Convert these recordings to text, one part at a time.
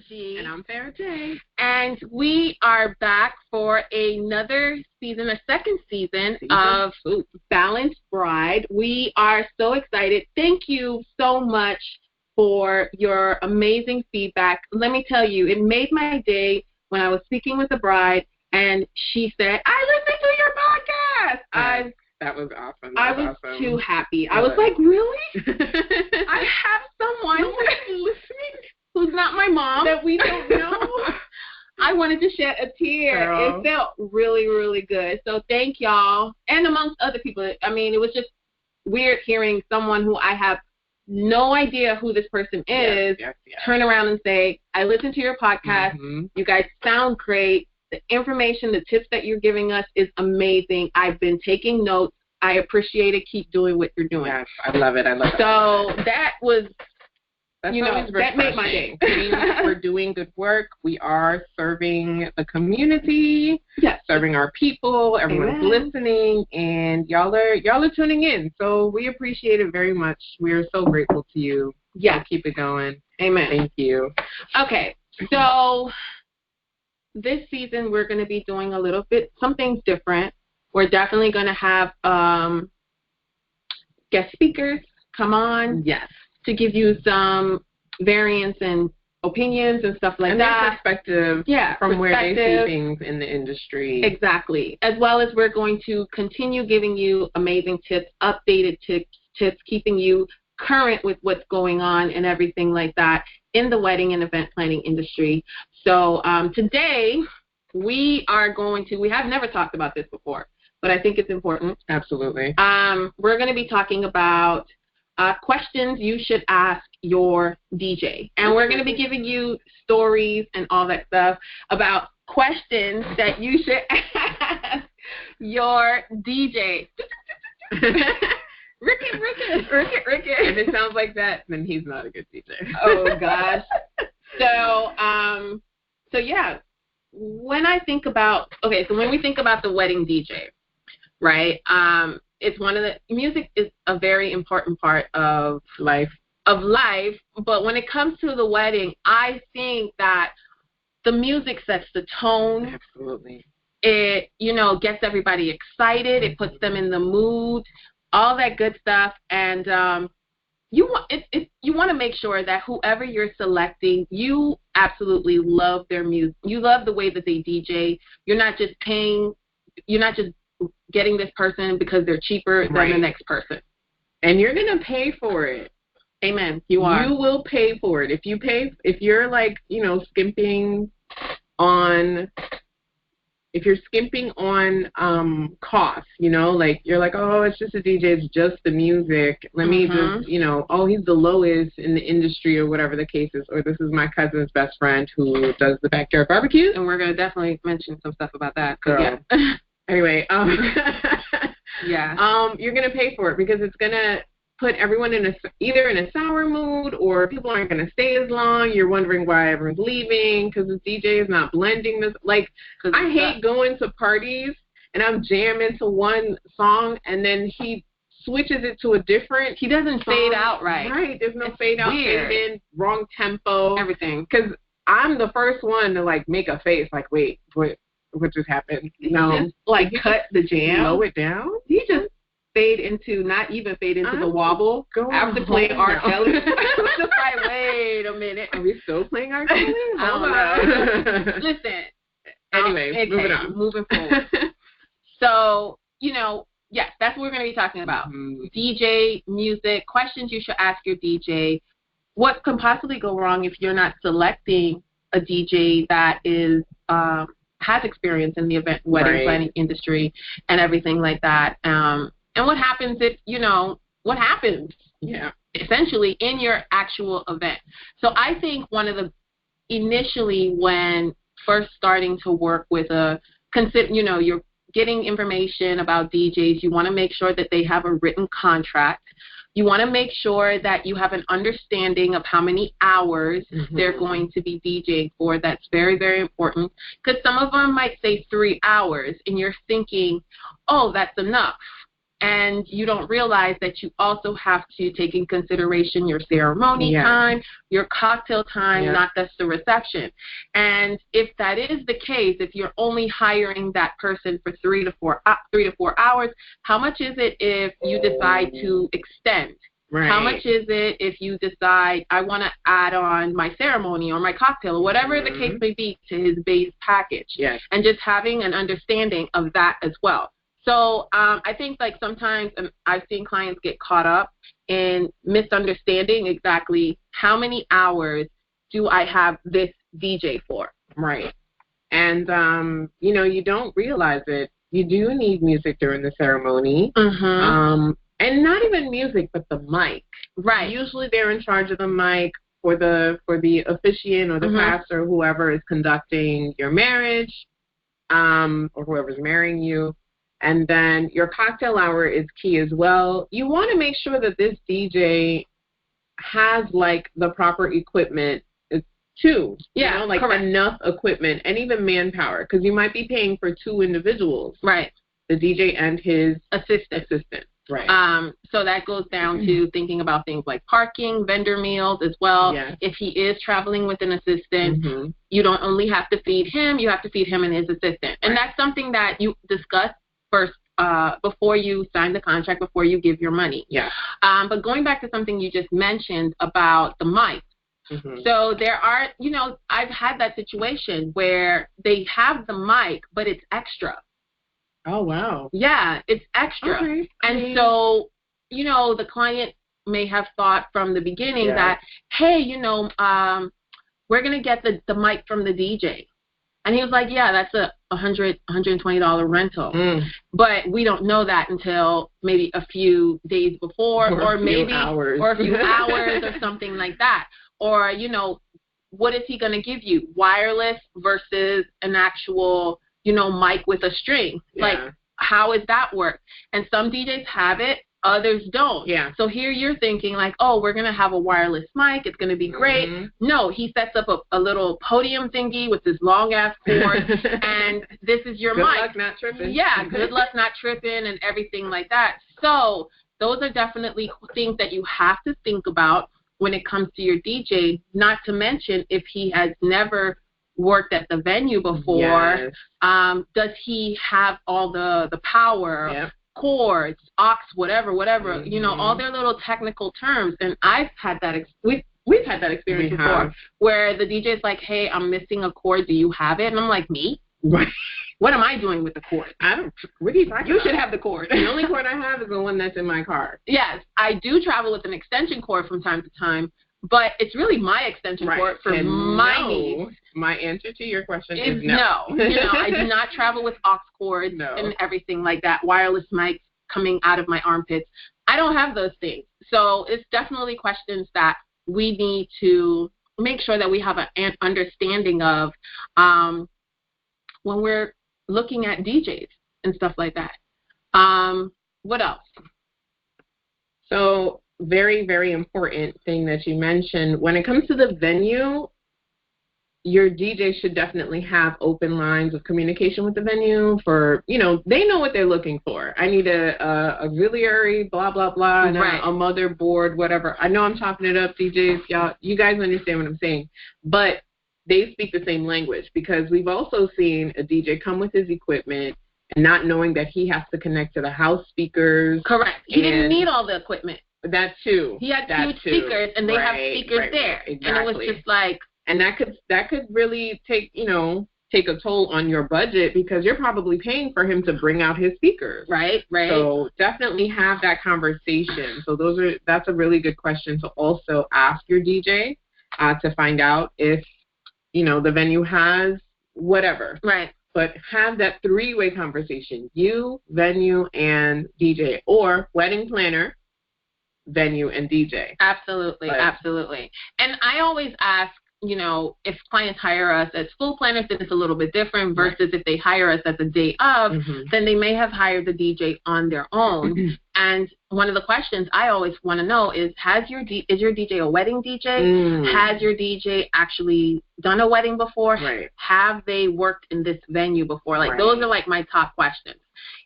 G. And I'm Sarah J. And we are back for another season, a second season of Balanced Bride. We are so excited. Thank you so much for your amazing feedback. Let me tell you, it made my day when I was speaking with a bride and she said, I listened to your podcast. That was awesome. I was too happy. I was like, really? I have someone listening who's not my mom that we don't know. I wanted to shed a tear. Girl. It felt really, really good. So thank y'all. And amongst other people, I mean, it was just weird hearing someone who I have no idea who this person is turn around and say, I listened to your podcast. You guys sound great. The information, the tips that you're giving us is amazing. I've been taking notes. I appreciate it. Keep doing what you're doing. Yes, I love it. So that was, that made my day. We're doing good work. We are serving the community, serving our people. Everyone's listening, and y'all are tuning in. So we appreciate it very much. We're so grateful to you. Yeah, so keep it going. Amen. Thank you. Okay, so this season we're going to be doing a little bit something different. We're definitely going to have guest speakers come on. Yes. To give you some variance and opinions and stuff like and that. Their perspective from where they see things in the industry. Exactly. As well as we're going to continue giving you amazing tips, updated tips, keeping you current with what's going on and everything like that in the wedding and event planning industry. So today we have never talked about this before, but I think it's important. Absolutely. We're going to be talking about questions you should ask your DJ. And we're going to be giving you stories and all that stuff about questions that you should ask your DJ. Ricky. If it sounds like that, then he's not a good DJ. Oh, gosh. So yeah, when we think about the wedding DJ, right, music is a very important part of life. But when it comes to the wedding, I think that the music sets the tone. Absolutely. It, gets everybody excited. It puts them in the mood, all that good stuff. And you want to make sure that whoever you're selecting, you absolutely love their music. You love the way that they DJ. You're not just getting this person because they're cheaper than the next person. And you're going to pay for it. Amen. You are. You will pay for it. If you're like, skimping on costs, like you're like, oh, it's just a DJ, it's just the music. Let me just, he's the lowest in the industry or whatever the case is, or this is my cousin's best friend who does the backyard barbecues. And we're going to definitely mention some stuff about that. Girl. Yeah. Anyway, yeah. You're going to pay for it because it's going to put everyone either in a sour mood, or people aren't going to stay as long. You're wondering why everyone's leaving because the DJ is not blending this. Like, I hate going to parties and I'm jamming to one song and then he switches it to a different. He doesn't fade out right. Right. There's no fade out, weird. fade in, wrong tempo. Everything. Because I'm the first one to, like, make a face like, wait, what just happened? No. Just, cut the jam. Slow it down? He just not even fade into the wobble after playing R. Kelly. It's just like, wait a minute. Are we still playing R. Kelly? I don't know. Listen. Anyway, moving forward. So, yes, that's what we're going to be talking about. DJ, music, questions you should ask your DJ. What can possibly go wrong if you're not selecting a DJ that is has experience in the wedding planning industry and everything like that. And what happens if, what happens essentially in your actual event. So I think initially when first starting to work with you're getting information about DJs, you want to make sure that they have a written contract. You want to make sure that you have an understanding of how many hours they're going to be DJing for. That's very, very important because some of them might say 3 hours and you're thinking, oh, that's enough. and you don't realize that you also have to take in consideration your ceremony time, your cocktail time, not just the reception. And if that is the case, if you're only hiring that person for 3 to 4 hours, how much is it if you decide to extend? Right. How much is it if you decide I want to add on my ceremony or my cocktail or whatever the case may be to his base package? Yes. And just having an understanding of that as well. So I think like sometimes I've seen clients get caught up in misunderstanding exactly how many hours do I have this DJ for. Right. And, you don't realize it. You do need music during the ceremony. And not even music, but the mic. Right. Usually they're in charge of the mic for the officiant or the pastor or whoever is conducting your marriage, or whoever's marrying you. And then your cocktail hour is key as well. You want to make sure that this DJ has like the proper equipment too. Yeah, correct. Enough equipment and even manpower, because you might be paying for 2 individuals. Right. The DJ and his assistant. Right. So that goes down to thinking about things like parking, vendor meals as well. Yes. If he is traveling with an assistant, you don't only have to feed him, you have to feed him and his assistant. Right. And that's something that you discuss first before you sign the contract, before you give your money. Yeah. But going back to something you just mentioned about the mic. So there are, I've had that situation where they have the mic, but it's extra. Oh, wow. Yeah, it's extra. Okay. And so, the client may have thought from the beginning that, hey, we're going to get the mic from the DJ. And he was like, yeah, that's a $120 rental. But we don't know that until maybe a few days before or maybe hours. Or a few hours or something like that. Or, what is he going to give you? Wireless versus an actual mic with a string. Yeah. Like, how does that work? And some DJs have it, others don't. Yeah. So here you're thinking like, oh, we're going to have a wireless mic. It's going to be great. No, he sets up a little podium thingy with this long-ass cord, and this is your mic. Good luck not tripping. Yeah, good luck not tripping and everything like that. So those are definitely things that you have to think about when it comes to your DJ, not to mention if he has never worked at the venue before, does he have all the power, cords, aux, whatever, all their little technical terms. And I've had that, we've had that experience before, where the DJ's like, hey, I'm missing a cord, do you have it? And I'm like, me? Right. What am I doing with the cord? What are you talking about? You should have the cord. The only cord I have is the one that's in my car. Yes, I do travel with an extension cord from time to time, but it's really my extension cord for my needs. My answer to your question is no. I do not travel with aux cords and everything like that, wireless mics coming out of my armpits. I don't have those things. So it's definitely questions that we need to make sure that we have an understanding of when we're looking at DJs and stuff like that. What else? So very, very important thing that you mentioned. When it comes to the venue, your DJ should definitely have open lines of communication with the venue for, they know what they're looking for. I need a auxiliary, blah, blah, blah, and a motherboard, whatever. I know I'm chopping it up, DJs. Y'all, you guys understand what I'm saying. But they speak the same language, because we've also seen a DJ come with his equipment and not knowing that he has to connect to the house speakers. Correct. He didn't need all the equipment. That too. He had huge speakers, and they have speakers there. Exactly. And it was just like... And that could really take a toll on your budget, because you're probably paying for him to bring out his speakers. Right. So definitely have that conversation. So that's a really good question to also ask your DJ to find out if, the venue has whatever. Right. But have that 3-way conversation, you, venue, and DJ, or wedding planner, venue, and DJ. Absolutely. And I always ask, if clients hire us as full planners, then it's a little bit different versus if they hire us as a day of, then they may have hired the DJ on their own. And one of the questions I always want to know is your DJ a wedding DJ? Has your DJ actually done a wedding before? Right. Have they worked in this venue before? Those are like my top questions.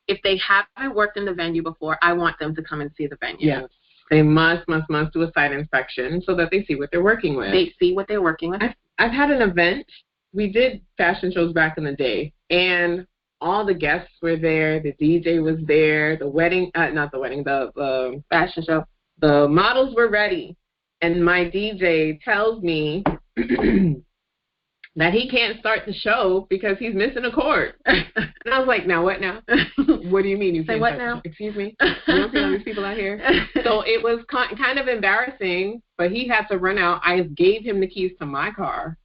if they haven't worked in the venue before, I want them to come and see the venue. Yes. They must do a site inspection so that they see what they're working with. They see what they're working with. I've had an event. We did fashion shows back in the day, and all the guests were there. The DJ was there. The fashion show. The models were ready, and my DJ tells me that he can't start the show because he's missing a chord. And I was like, now what now? What do you mean you can't what now? Excuse me? You don't see all these people out here? So it was kind of embarrassing, but he had to run out. I gave him the keys to my car.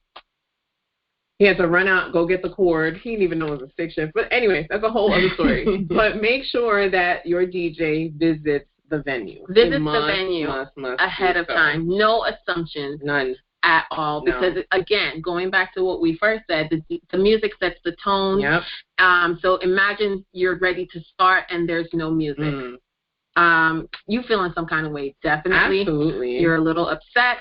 He had to run out, go get the cord. He didn't even know it was a stick shift. But anyway, that's a whole other story. But make sure that your DJ visits the venue. Visits the venue ahead of time. No assumptions. None. At all, because again, going back to what we first said, the music sets the tone. Yep. So imagine you're ready to start and there's no music. You feel in some kind of way, definitely. Absolutely. You're a little upset.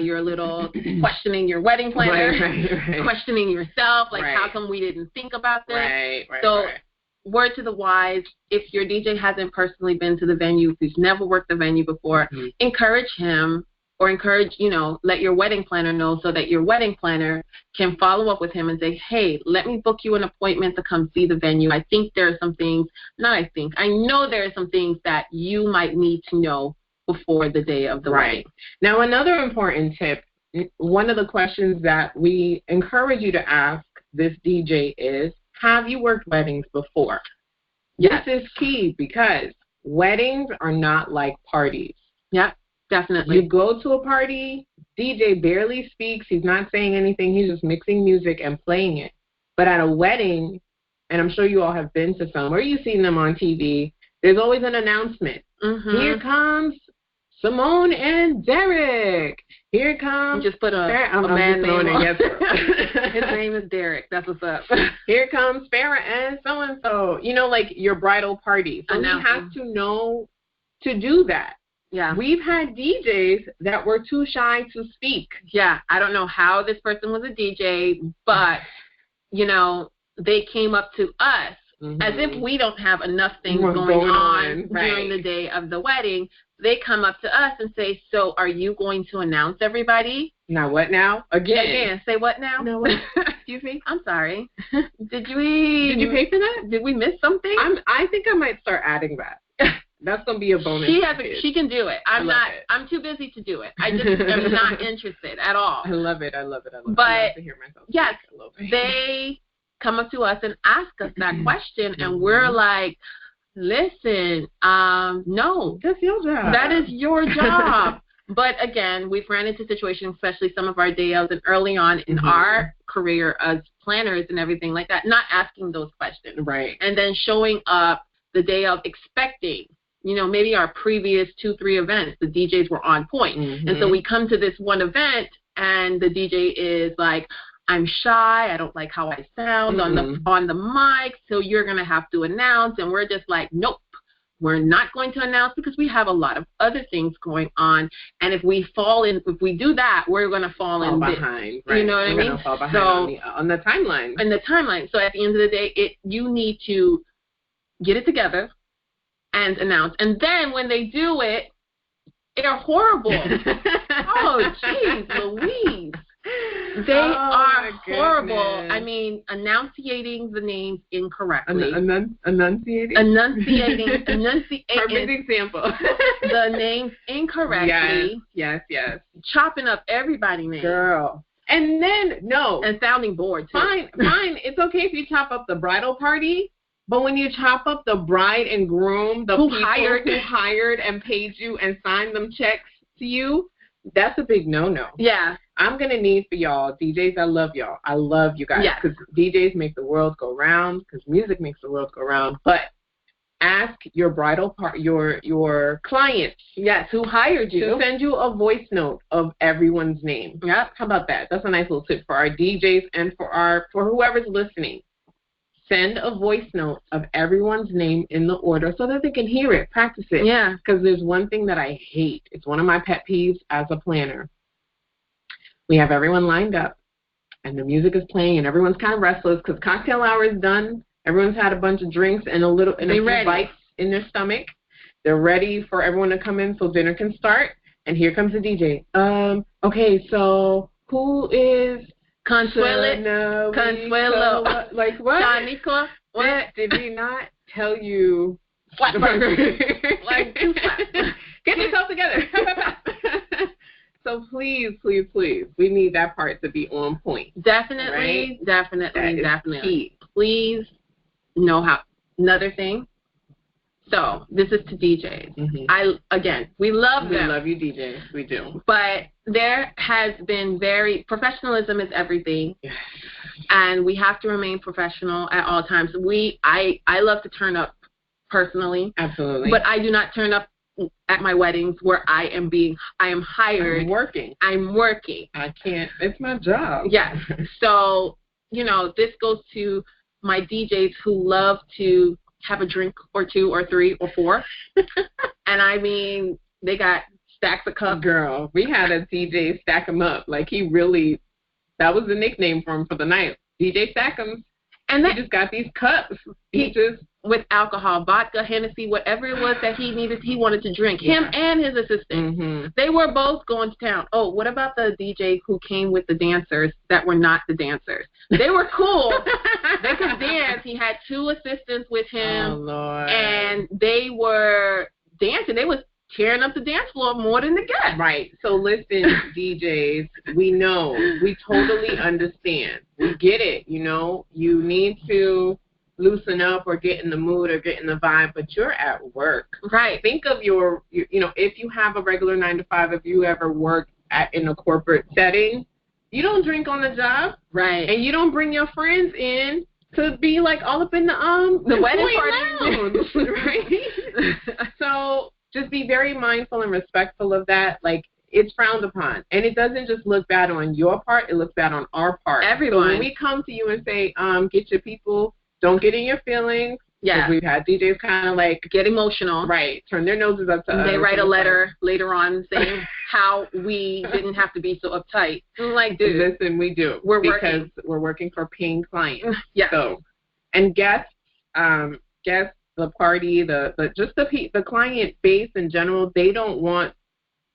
You're a little questioning your wedding planner, right. questioning yourself, like how come we didn't think about this? Right. Word to the wise, if your DJ hasn't personally been to the venue, if he's never worked the venue before, encourage him. Or let your wedding planner know so that your wedding planner can follow up with him and say, hey, let me book you an appointment to come see the venue. I know there are some things that you might need to know before the day of the wedding. Now, another important tip, one of the questions that we encourage you to ask this DJ is, have you worked weddings before? Yes. This is key because weddings are not like parties. Yep. Definitely. You go to a party, DJ barely speaks. He's not saying anything. He's just mixing music and playing it. But at a wedding, and I'm sure you all have been to some, or you've seen them on TV, there's always an announcement. Here comes Simone and Derek. Here comes... You just put a man name on. His name is Derek. That's what's up. Here comes Farrah and so-and-so. Like your bridal party. So he has to know to do that. Yeah. We've had DJs that were too shy to speak. Yeah. I don't know how this person was a DJ, but, they came up to us as if we don't have enough things going on during the day of the wedding. They come up to us and say, so are you going to announce everybody? Now what now? Again. Say what now? Now what? Excuse me? I'm sorry. Did you pay for that? Did we miss something? I think I might start adding that. That's going to be a bonus. She can do it. I'm too busy to do it. I just am not interested at all. I love it. But I love to hear myself yes, they come up to us and ask us that question, and we're like, listen, no. That's your job. That is your job. But again, we've ran into situations, especially some of our day ofs and early on in our career as planners and everything like that, not asking those questions. Right. And then showing up the day of expecting, maybe our previous 2-3 events, the DJs were on point. And so we come to this one event and the DJ is like, I'm shy. I don't like how I sound on the mic. So you're going to have to announce. And we're just like, nope, we're not going to announce because we have a lot of other things going on. And if we do that, we're going to fall behind. Right. You know what I mean? Fall behind on the timeline. On the timeline. So at the end of the day, you need to get it together and announce. And then when they do it, they're horrible. Oh, jeez, Louise. They are horrible. Goodness. I mean, enunciating the names incorrectly. Enunciating? Perfect example. The names incorrectly. Yes. Chopping up everybody's names. Girl. And then, no. And sounding bored, too. Fine. It's okay if you chop up the bridal party, but when you chop up the bride and groom, the people who hired and paid you and signed them checks to you, that's a big no-no. Yeah. I'm going to need for y'all, DJs, I love y'all. I love you guys because DJs make the world go round, because music makes the world go round. But ask your bridal your clients, who hired you, to send you a voice note of everyone's name. Yep. How about that? That's a nice little tip for our DJs and for whoever's listening. Send a voice note of everyone's name in the order so that they can hear it, practice it. Yeah. Because there's one thing that I hate. It's one of my pet peeves as a planner. We have everyone lined up, and the music is playing, and everyone's kind of restless because cocktail hour is done, Everyone's had a bunch of drinks and a few bites in their stomach. They're ready for everyone to come in so dinner can start. And here comes the DJ. Okay, so who is Consuelo? Like what? Shaniqua? What? Did we not tell you? Flat burger. Like too flat. Get yourself together. So please, we need that part to be on point. Definitely, right? definitely. Key. Please know how. Another thing. So this is to DJs. We love them. We love you, DJs. We do. But there has been professionalism is everything, and we have to remain professional at all times. I love to turn up personally. Absolutely. But I do not turn up at my weddings where I am hired. I'm working. I can't. It's my job. Yes. So, this goes to my DJs who love to have a drink or two or three or four. And I mean, they got stacks of cups. Girl, we had a DJ stack 'em up. Like, that was the nickname for him for the night. DJ Stack'em. And he just got these cups. He just, with alcohol, vodka, Hennessy, whatever it was that he wanted to drink. Yeah. Him and his assistant. They were both going to town. Oh, what about the DJ who came with the dancers that were not the dancers? They were cool. They could dance. He had two assistants with him. Oh, Lord. And they were dancing. They was tearing up the dance floor more than the guests. Right. So listen, DJs, we know. We totally understand. We get it, You need to loosen up or get in the mood or get in the vibe, but you're at work. Right. Think of if you have a regular 9 to 5, if you ever work in a corporate setting, you don't drink on the job. Right. And you don't bring your friends in to be like all up in the wedding party. Right? So just be very mindful and respectful of that. Like, it's frowned upon. And it doesn't just look bad on your part, it looks bad on our part. Everyone. So when we come to you and say, get your people, don't get in your feelings. Yeah. We've had DJs kind of like get emotional. Right. Turn their noses up to us. They write a letter later on saying how we didn't have to be so uptight. I'm like, dude. Listen, we do. Because we're working for paying clients. Yeah. So, and guests, the party, the client base in general, they don't want,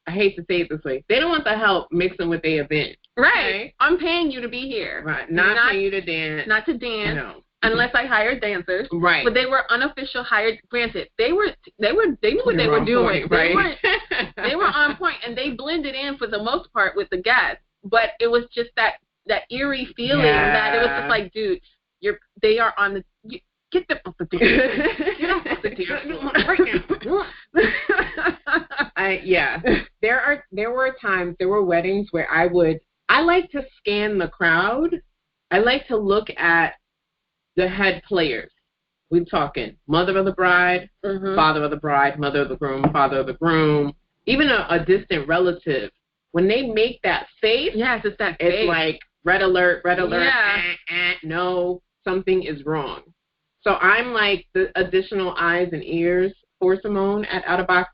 I hate to say it this way, they don't want the help mixing with their event. Right. Okay? I'm paying you to be here. Right. Not paying you to dance. Not to dance. Unless I hired dancers. Right. But they were unofficial hired. Granted, they knew what they were doing. Point, right? They were on point, and they blended in for the most part with the guests. But it was just that eerie feeling that it was just like, dude, they are on the. Get them off the dance. Get off the dance. There were weddings where I like to scan the crowd. I like to look at the head players. We're talking mother of the bride, father of the bride, mother of the groom, father of the groom, even a distant relative. When they make that face, yes, it's like red alert, yeah. No, something is wrong. So I'm like the additional eyes and ears for Simone at Out of Box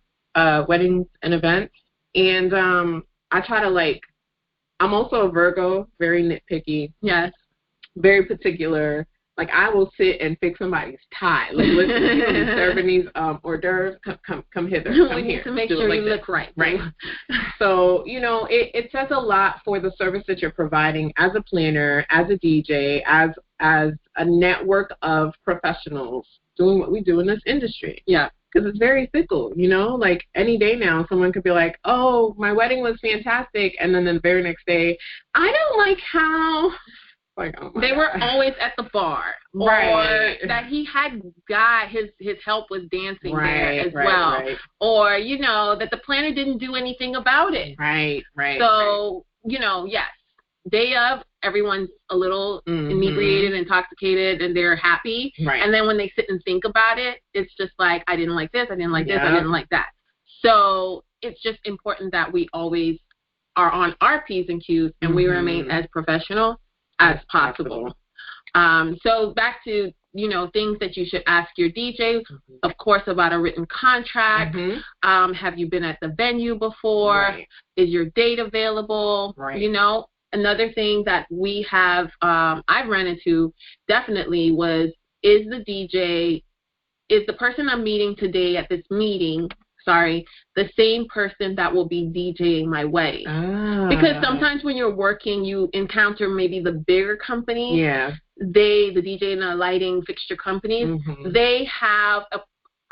weddings and events. And I try to I'm also a Virgo, very nitpicky. Yes. Very particular. Like, I will sit and fix somebody's tie. Like, listen, you serving these hors d'oeuvres, come hither. We need to make sure you look right. Right. So, it says a lot for the service that you're providing as a planner, as a DJ, as a network of professionals doing what we do in this industry. Yeah. Because it's very fickle, Like, any day now, someone could be like, oh, my wedding was fantastic. And then the very next day, I don't like how... Like, oh they God. were always at the bar, right? Or that he had his help was dancing there as well, right. Or that the planner didn't do anything about it, right. So yes, day of everyone's a little inebriated, intoxicated, and they're happy, right? And then when they sit and think about it, it's just like I didn't like this, I didn't like this, I didn't like that. So it's just important that we always are on our P's and Q's, and we remain as professional as possible. So back to, things that you should ask your DJ, of course, about a written contract. Have you been at the venue before? Right. Is your date available? Right. Another thing that we have, I've run into definitely was is the person I'm meeting today at this meeting, the same person that will be DJing my wedding. Because sometimes when you're working, you encounter maybe the bigger companies. Yeah. The DJ and the lighting fixture companies, they have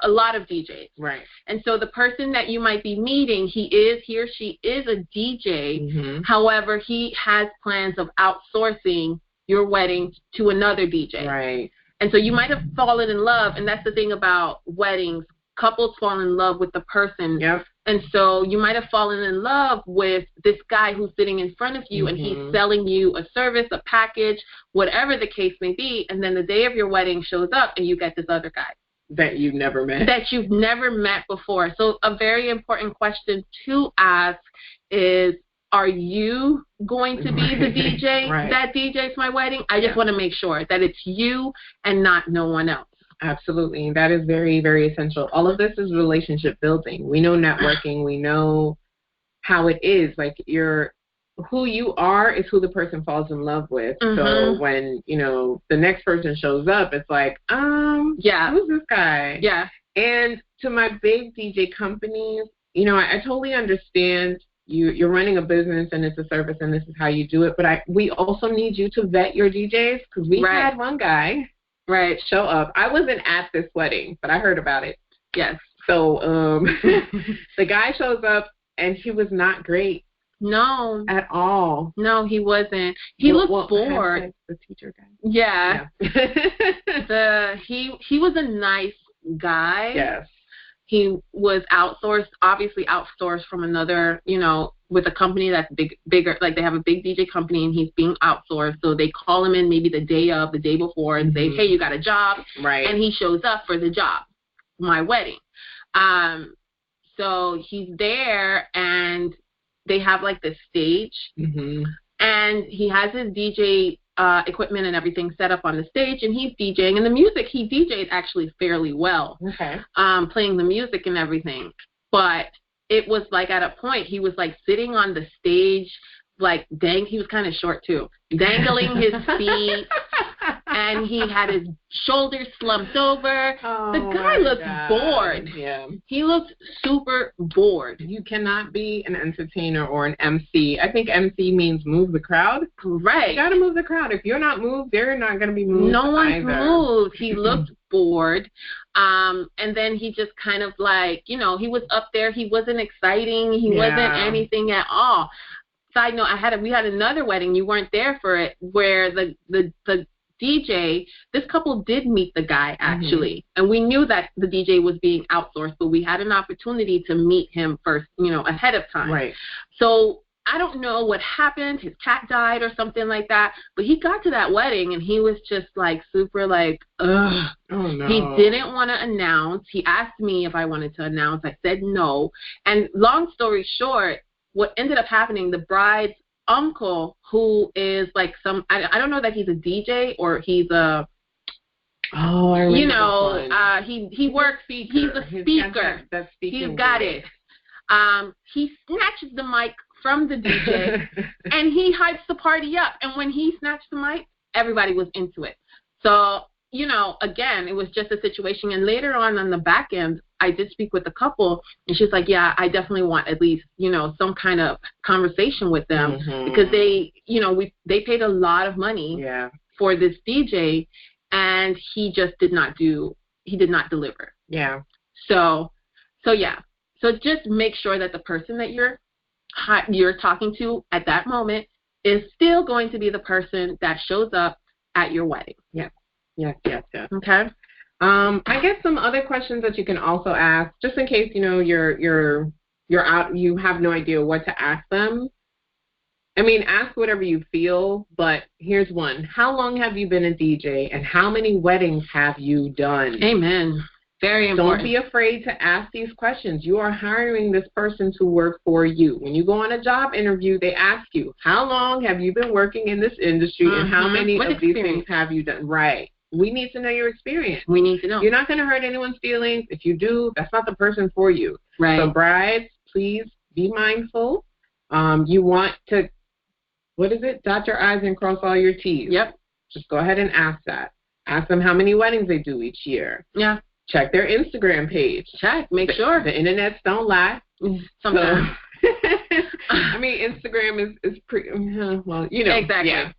a lot of DJs. Right. And so the person that you might be meeting, he or she is a DJ. However, he has plans of outsourcing your wedding to another DJ. Right. And so you might have fallen in love, and that's the thing about weddings. Couples fall in love with the person. Yep. And so you might have fallen in love with this guy who's sitting in front of you, and he's selling you a service, a package, whatever the case may be. And then the day of your wedding shows up, and you get this other guy. That you've never met. That you've never met before. So a very important question to ask is, are you going to be the DJ that DJs my wedding? I just want to make sure that it's you and not no one else. Absolutely. That is very, very essential. All of this is relationship building. We know networking. We know how it is. Like, who you are is who the person falls in love with. So when, the next person shows up, it's like, who's this guy? Yeah. And to my big DJ companies, I totally understand you're running a business and it's a service and this is how you do it. But we also need you to vet your DJs, because we had one guy show up. I wasn't at this wedding, but I heard about it. Yes. So the guy shows up, and he was not great. No. At all. No, he wasn't. He looked bored. The teacher guy. Yeah. He was a nice guy. Yes. He was obviously outsourced from another, with a company that's bigger, like they have a big DJ company, and he's being outsourced. So they call him in maybe the day before and say, hey, you got a job. Right. And he shows up for the job, my wedding. So he's there, and they have like this stage, and he has his DJ equipment and everything set up on the stage, and he's DJing, and the music he DJed actually fairly well. Okay. Playing the music and everything. But it was like at a point he was like sitting on the stage, like he was kind of short too, dangling his feet, and he had his shoulders slumped over. The guy looked bored. Yeah. He looked super bored. You cannot be an entertainer or an MC. I think MC means move the crowd. Right. You got to move the crowd. If you're not moved, they're not going to be moved. No one's moved. He looked bored. And then he just kind of like, he was up there. He wasn't exciting. He wasn't anything at all. Side note, we had another wedding. You weren't there for it, where the DJ, this couple did meet the guy actually, and we knew that the DJ was being outsourced, but we had an opportunity to meet him first, ahead of time. Right. So I don't know what happened. His cat died or something like that, but he got to that wedding and he was just like super like, ugh. Oh no. He didn't want to announce. He asked me if I wanted to announce. I said no. And long story short, what ended up happening, the bride's uncle, who is like I don't know that he's a DJ or he's a he works, he's a speaker. He's got it. He snatches the mic from the DJ and he hypes the party up, and when he snatched the mic, everybody was into it. So again, it was just a situation. And later on the back end, I did speak with the couple, and she's like, yeah, I definitely want at least, some kind of conversation with them, because they, they paid a lot of money for this DJ, and he just did not deliver. Yeah. So just make sure that the person that you're talking to at that moment is still going to be the person that shows up at your wedding. Yeah. Yes. Okay. I guess some other questions that you can also ask, just in case you're out, you have no idea what to ask them. I mean, ask whatever you feel, but here's one: how long have you been a DJ, and how many weddings have you done? Amen. Very important. Don't be afraid to ask these questions. You are hiring this person to work for you. When you go on a job interview, they ask you, how long have you been working in this industry, and how many of these things have you done? Right. We need to know your experience. We need to know. You're not going to hurt anyone's feelings. If you do, that's not the person for you. Right. So brides, please be mindful. You want to, dot your I's and cross all your T's. Yep. Just go ahead and ask that. Ask them how many weddings they do each year. Yeah. Check their Instagram page. Make sure. The internets don't lie. Sometimes. So, I mean, Instagram is pretty, well, you know. Exactly. Yeah.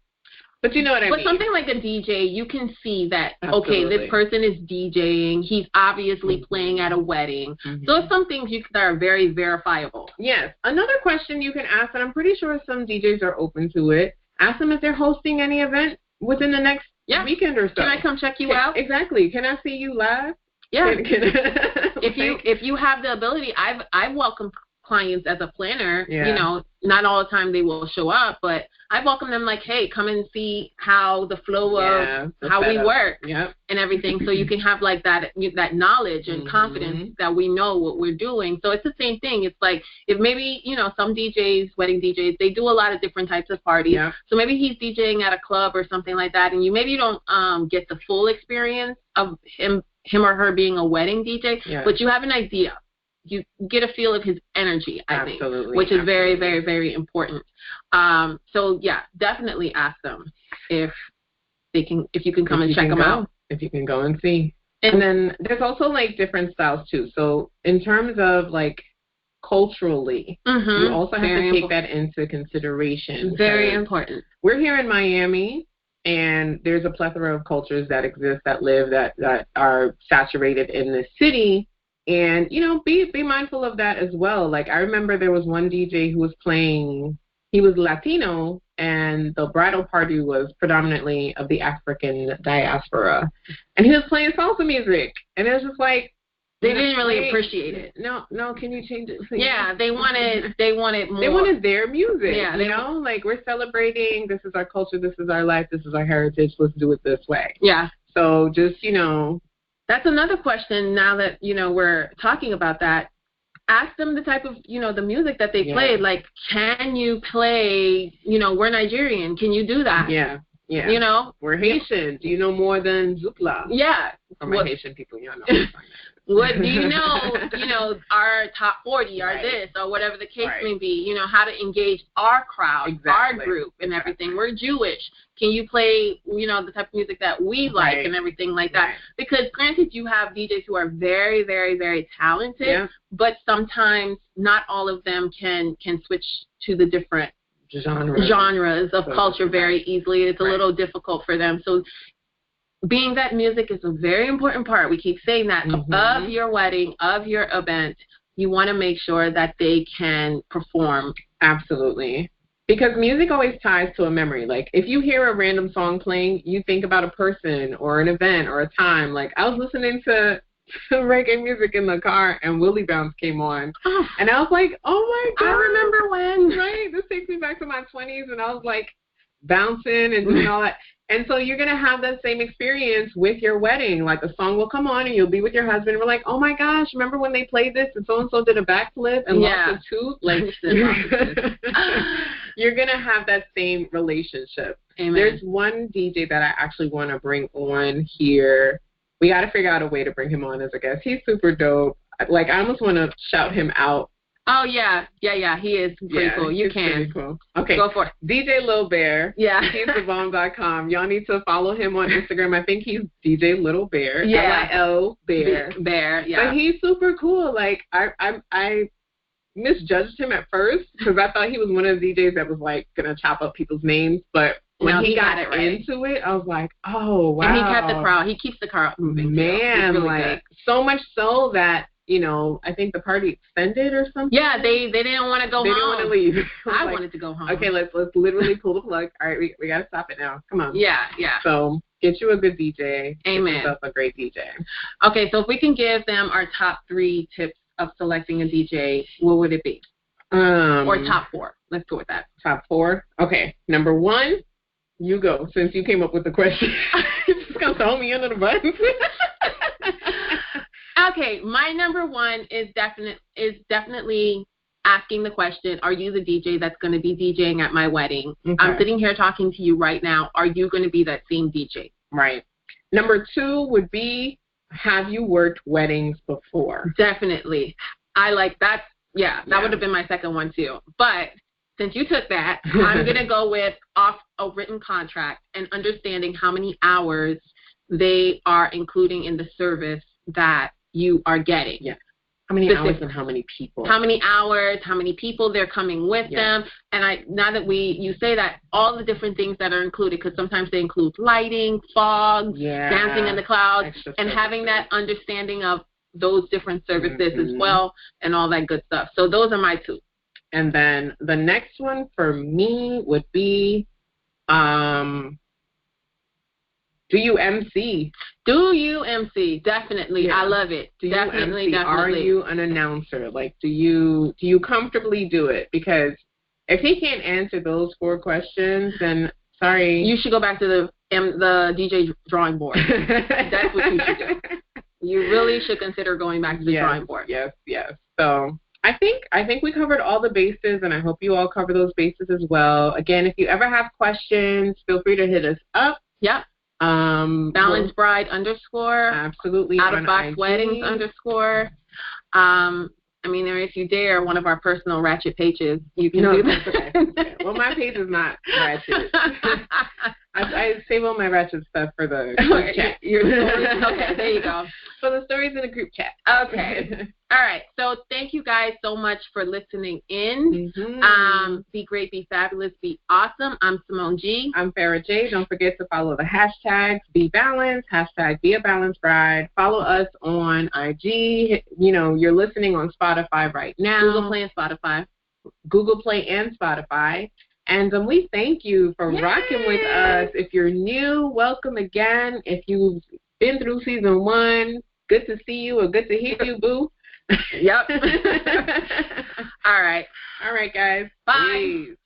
But you know what I mean. But something like a DJ, you can see that, Absolutely. okay, this person is DJing. He's obviously playing at a wedding. So some things that are very verifiable. Yes. Another question you can ask, and I'm pretty sure some DJs are open to it, ask them if they're hosting any event within the next weekend or so. Can I come check you out? Exactly. Can I see you live? Yeah. If you have the ability, I've welcomed clients as a planner. Yeah. You know, not all the time they will show up, but I welcome them like, hey, come and see how the flow of how we work and everything. So you can have like that knowledge and confidence that we know what we're doing. So it's the same thing. It's like if maybe, you know, some DJs, wedding DJs, they do a lot of different types of parties. Yeah. So maybe he's DJing at a club or something like that, and you don't get the full experience of him or her being a wedding DJ, but you have an idea. You get a feel of his energy, I think, which is very, very, very important. So yeah, definitely ask them if you can come and check them out. If you can go and see. And then there's also like different styles too. So in terms of like culturally, you also have to take that into consideration. Very important. We're here in Miami, and there's a plethora of cultures that exist, that live, that are saturated in the city. And, you know, be mindful of that as well. Like, I remember there was one DJ who was playing, he was Latino, and the bridal party was predominantly of the African diaspora. And he was playing salsa music. And it was just like, they didn't really appreciate it. No, can you change it? Please? Yeah, they wanted more. They wanted their music. Yeah, you know, like, we're celebrating, this is our culture, this is our life, this is our heritage, let's do it this way. Yeah. So just, you know. That's another question now that, you know, we're talking about that. Ask them the type of, you know, the music that they played. Like, can you play, you know, we're Nigerian. Can you do that? Yeah. Yeah. You know? We're Haitian. Do you know more than Zoukla? Yeah. For my Haitian people, you know. What do you know, our top 40 or this or whatever the case may be, you know, how to engage our crowd, our group and everything. We're Jewish. Can you play, you know, the type of music that we like and everything like that? Because granted, you have DJs who are very, very, very talented, but sometimes not all of them can switch to the different genres of culture very easily. It's a little difficult for them. So being that music is a very important part, we keep saying that, of your wedding, of your event, you want to make sure that they can perform. Absolutely. Because music always ties to a memory. Like, if you hear a random song playing, you think about a person or an event or a time. Like, I was listening to reggae music in the car, and Willie Bounce came on. And I was like, oh, my God. I remember when. Right? This takes me back to my 20s, and I was, like, bouncing and doing all that. And so you're going to have that same experience with your wedding. Like, a song will come on and you'll be with your husband and we're like, oh my gosh, remember when they played this and so-and-so did a backflip and lost a tooth? Like, you're going to have that same relationship. Amen. There's one DJ that I actually want to bring on here. We got to figure out a way to bring him on as a guest. He's super dope. Like, I almost want to shout him out. Oh, yeah. He is pretty cool. You can. Pretty cool. Okay. Go for it. DJ Lil Bear. Yeah. He'sTheBomb.com. Y'all need to follow him on Instagram. I think he's DJ Little Bear. Yeah. L-I-L Bear. Bear, yeah. But he's super cool. Like, I misjudged him at first because I thought he was one of the DJs that was, like, going to chop up people's names. But when he got into it, I was like, oh, wow. And he kept the crowd. He keeps the crowd moving. Man, really like, good. So much so that, you know, I think the party extended or something. Yeah, they didn't want to go home. They didn't want to leave. I wanted to go home. Okay, let's literally pull the plug. All right, we got to stop it now. Come on. Yeah. So get you a good DJ. Amen. Get yourself a great DJ. Okay, so if we can give them our top 3 tips of selecting a DJ, what would it be? Or top 4. Let's go with that. Top 4? Okay. Number 1, you go, since you came up with the question. You're just going to throw me under the bus. Okay, my number 1 is definitely asking the question, are you the DJ that's going to be DJing at my wedding? Okay. I'm sitting here talking to you right now. Are you going to be that same DJ? Right. Number 2 would be, have you worked weddings before? Definitely. I like that. Yeah, that would have been my second one too. But since you took that, I'm going to go with off a written contract and understanding how many hours they are including in the service that you are getting. Yeah. How many hours and how many people? How many hours, how many people they're coming with them. And now that you say that, all the different things that are included, because sometimes they include lighting, fog, dancing in the clouds, and having that understanding of those different services as well, and all that good stuff. So those are my 2. And then the next one for me would be, do you MC? Do you MC? Definitely. I love it. Definitely. Are you an announcer? Like, do you comfortably do it? Because if he can't answer those 4 questions, then sorry. You should go back to the DJ drawing board. That's what you should do. You really should consider going back to the drawing board. Yes. So I think we covered all the bases, and I hope you all cover those bases as well. Again, if you ever have questions, feel free to hit us up. Yep. Balanced Bride _. Absolutely. Out of Box Weddings _ I mean, or if you dare, one of our personal ratchet pages, you can do that. Okay. Well, my page is not ratchet. I save all my ratchet stuff for the group chat. Okay, there you go. For the stories in the group chat. Okay. All right. So thank you guys so much for listening in. Be great, be fabulous, be awesome. I'm Simone G. I'm Farrah J. Don't forget to follow the hashtags #BeBalanced, #BeABalancedBride. Follow us on IG. You know, you're listening on Spotify right now. Google Play and Spotify. Google Play and Spotify. And we thank you for rocking with us. If you're new, welcome again. If you've been through season 1, good to see you or good to hear you, boo. Yep. All right. All right, guys. Bye. Peace.